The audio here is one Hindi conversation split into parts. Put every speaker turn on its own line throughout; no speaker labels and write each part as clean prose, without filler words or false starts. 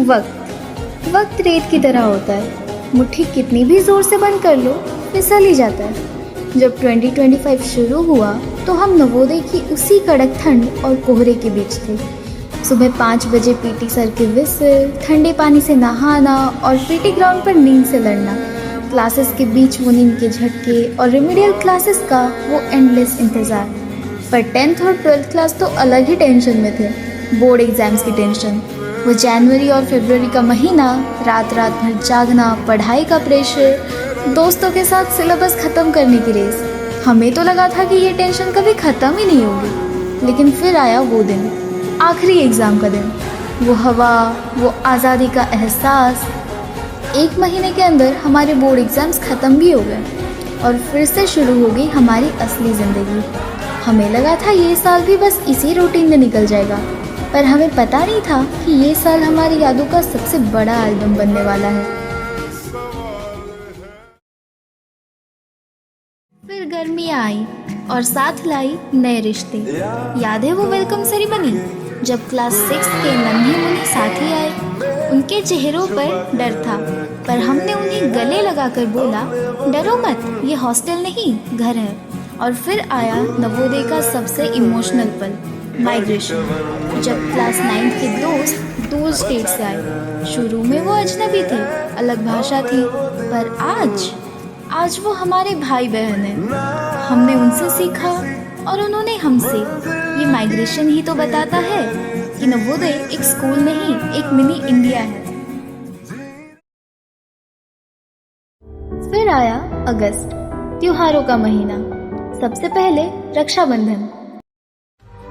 वक्त रेत की तरह होता है, मुट्ठी कितनी भी जोर से बंद कर लो फिसल ही जाता है। जब 2025 शुरू हुआ तो हम नवोदय की उसी कड़क ठंड और कोहरे के बीच थे। सुबह 5 बजे पीटी सर के विसिल, ठंडे पानी से नहाना और पीटी ग्राउंड पर नींद से लड़ना, क्लासेस के बीच वो नींद के झटके और रिमीडियल क्लासेस का वो एंडलेस इंतज़ार। पर 10th और 12th क्लास तो अलग ही टेंशन में थे, बोर्ड एग्ज़ाम्स की टेंशन। वो जनवरी और फरवरी का महीना, रात भर जागना, पढ़ाई का प्रेशर, दोस्तों के साथ सिलेबस ख़त्म करने की रेस। हमें तो लगा था कि ये टेंशन कभी ख़त्म ही नहीं होगी, लेकिन फिर आया वो दिन, आखिरी एग्ज़ाम का दिन। वो हवा, वो आज़ादी का एहसास। 1 महीने के अंदर हमारे बोर्ड एग्ज़ाम्स ख़त्म भी हो गए और फिर से शुरू हो गई हमारी असली ज़िंदगी। हमें लगा था ये साल भी बस इसी रूटीन में निकल जाएगा, पर हमें पता नहीं था कि ये साल हमारी यादों का सबसे बड़ा एल्बम बनने वाला है। फिर गर्मियाँ आई और साथ लाई नए रिश्ते। याद है वो वेलकम सेरेमनी, जब क्लास 6 के नन्हे मुन्ने साथी आए। उनके चेहरों पर डर था, पर हमने उन्हें गले लगाकर बोला, डरो मत, ये हॉस्टल नहीं घर है। और फिर आया नवोदय का सबसे इमोशनल पल, माइग्रेशन। जब क्लास 9 के दोस्त दूर स्टेट से आए। शुरू में वो अजनबी थे, अलग भाषा थी, पर आज वो हमारे भाई बहन हैं। हमने उनसे सीखा और उन्होंने हमसे। ये माइग्रेशन ही तो बताता है कि नवोदय एक स्कूल नहीं, एक मिनी इंडिया है। फिर आया अगस्त, त्योहारों का महीना। सबसे पहले रक्षाबंधन।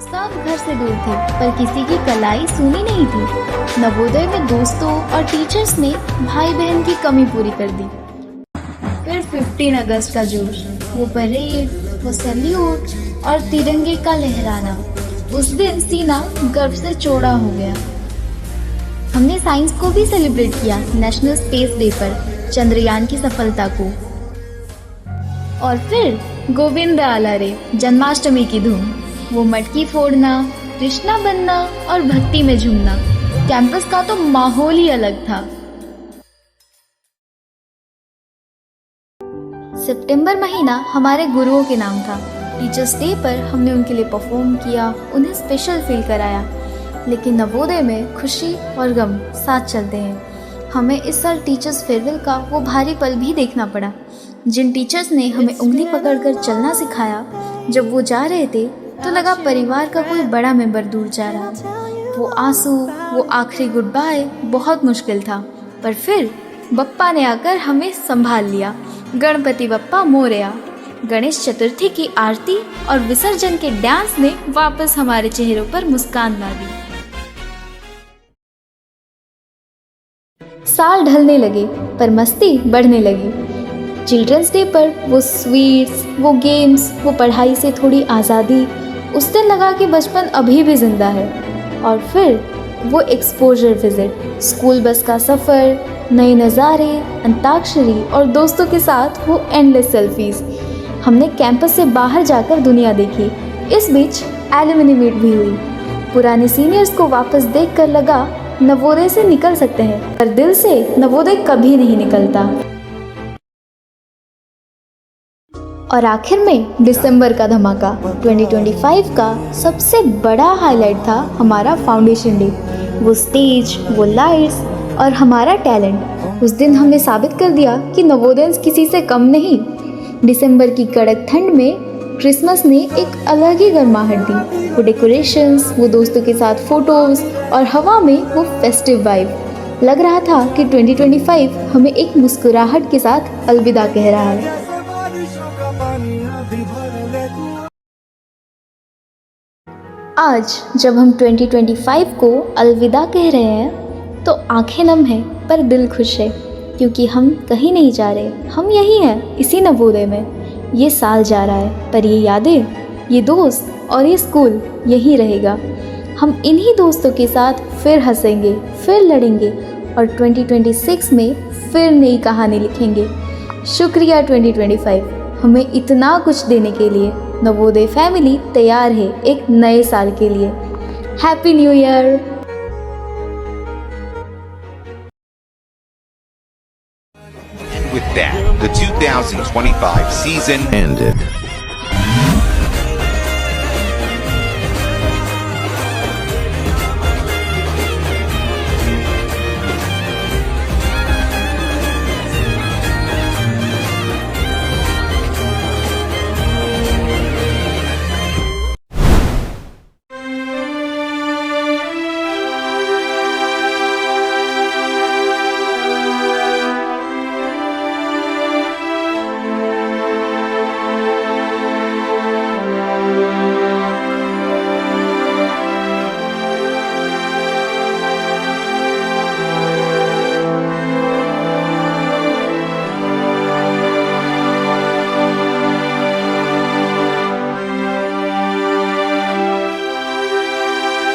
सब घर से दूर थे, पर किसी की कलाई सूनी नहीं थी। नवोदय में दोस्तों और टीचर्स ने भाई बहन की कमी पूरी कर दी। फिर 15 अगस्त का जोश, वो परेड, वो सैल्यूट और तिरंगे का लहराना। उस दिन सीना गर्व से चौड़ा हो गया। हमने साइंस को भी सेलिब्रेट किया, नेशनल स्पेस डे पर चंद्रयान की सफलता को। और फिर गोविंद आला रे, जन्माष्टमी की धूम, वो मटकी फोड़ना, कृष्णा बनना और भक्ति में झूमना। कैंपस का तो माहौल ही अलग था। सितंबर महीना हमारे गुरुओं के नाम था। टीचर्स डे पर हमने उनके लिए परफॉर्म किया, उन्हें स्पेशल फील कराया। लेकिन नवोदय में खुशी और गम साथ चलते हैं। हमें इस साल टीचर्स फेयरवेल का वो भारी पल भी देखना पड़ा। जिन टीचर्स ने हमें उंगली पकड़कर चलना सिखाया, जब वो जा रहे थे तो लगा परिवार का कोई बड़ा मेंबर दूर जा रहा है। वो आंसू, वो आखिरी गुड बाय बहुत मुश्किल था, पर फिर बप्पा ने आकर हमें संभाल लिया। गणपति बप्पा मोरया। गणेश चतुर्थी की आरती और विसर्जन के डांस ने वापस हमारे चेहरों पर मुस्कान ला दी। साल ढलने लगे, पर मस्ती बढ़ने लगी। चिल्ड्रंस डे पर वो स्वीट्स, वो गेम्स, वो पढ़ाई से थोड़ी आज़ादी, उस दिन लगा कि बचपन अभी भी जिंदा है। और फिर वो एक्सपोजर विजिट, स्कूल बस का सफ़र, नए नज़ारे, अंताक्षरी और दोस्तों के साथ वो एंडलेस सेल्फीज़। हमने कैंपस से बाहर जाकर दुनिया देखी। इस बीच एलुमनी मीट भी हुई। पुराने सीनियर्स को वापस देखकर लगा नवोदय से निकल सकते हैं, पर दिल से नवोदय कभी नहीं निकलता। और आखिर में दिसंबर का धमाका। 2025 का सबसे बड़ा हाईलाइट था हमारा फाउंडेशन डे। वो स्टेज, वो लाइट्स और हमारा टैलेंट। उस दिन हमने साबित कर दिया कि नवोदयंस किसी से कम नहीं। दिसंबर की कड़क ठंड में क्रिसमस ने एक अलग ही गर्माहट दी। वो डेकोरेशंस, वो दोस्तों के साथ फोटोज और हवा में वो फेस्टिव वाइब। लग रहा था कि 2025 हमें एक मुस्कुराहट के साथ अलविदा कह रहा है। आज जब हम 2025 को अलविदा कह रहे हैं तो आंखें नम हैं, पर दिल खुश है, क्योंकि हम कहीं नहीं जा रहे। हम यही हैं, इसी नवोदय में। ये साल जा रहा है, पर ये यादें, ये दोस्त और ये स्कूल यहीं रहेगा। हम इन्हीं दोस्तों के साथ फिर हंसेंगे, फिर लड़ेंगे और 2026 में फिर नई कहानी लिखेंगे। शुक्रिया 2025, हमें इतना कुछ देने के लिए। नवोदय फैमिली तैयार है एक नए साल के लिए। Happy new year.
2025 season
ended.